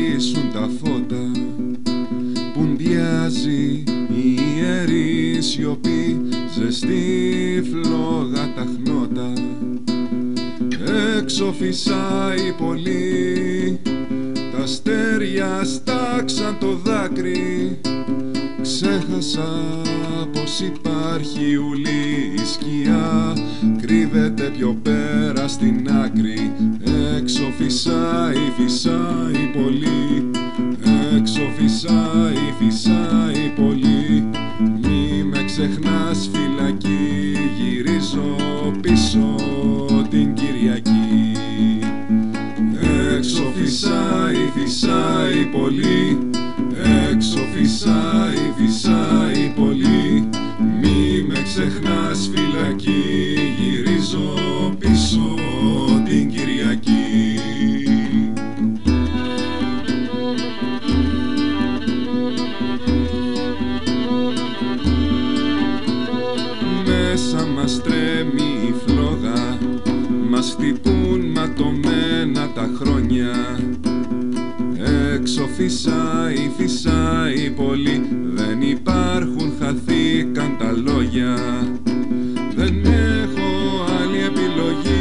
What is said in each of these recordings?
σβήσουν τα φώτα, πουντιάζει η ιερή σιωπή, ζεστή φλόγα τα χνότα. Έξω φυσάει πολύ, τα αστέρια στάξαν το δάκρυ. Ξέχασα πως υπάρχει ουλή, η σκιά κρύβεται πιο πέρα στην άκρη. Έξω φυσάει, φυσάει πολύ, έξω φυσάει, φυσάει πολύ. Μη με ξεχνάς φυλακή, γυρίζω πίσω την Κυριακή. Έξω φυσάει, φυσάει πολύ, έξω φυσάει, φυσάει πολύ. Μη με ξεχνάς φυλακή, γυρίζω πίσω την Κυριακή. Μέσα μας τρέμει η φλόγα, μας χτυπούν ματωμένα τα χρόνια. Έξω φυσάει, φυσάει πολύ, δεν υπάρχουν, χαθήκαν τα λόγια. Δεν έχω άλλη επιλογή.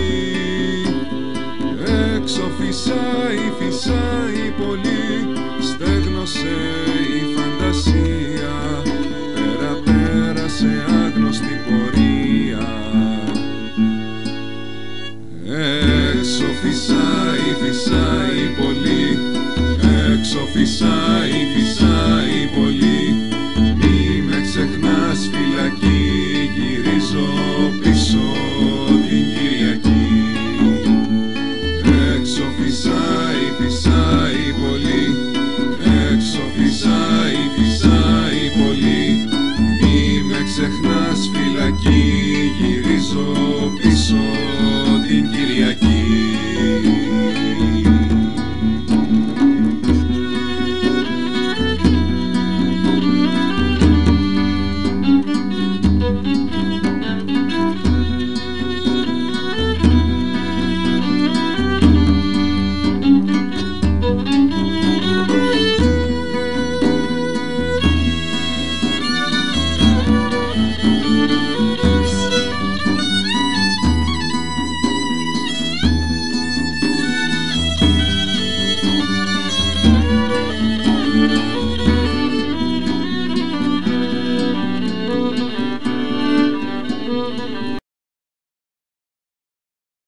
Έξω φυσάει, φυσάει πολύ, στέγνωσε η φαντασία, πέρα πέρα σε άγνωστη πορεία. Έξω φυσάει, φυσάει πολύ, έξω φυσάει, φυσάει πολύ. Μη με ξεχνάς φυλακή, γυρίζω πίσω την Κυριακή. Έξω φυσάει, φυσάει πολύ, έξω φυσάει, φυσάει πολύ. Μη με ξεχνάς φυλακή, γυρίζω πίσω την Κυριακή.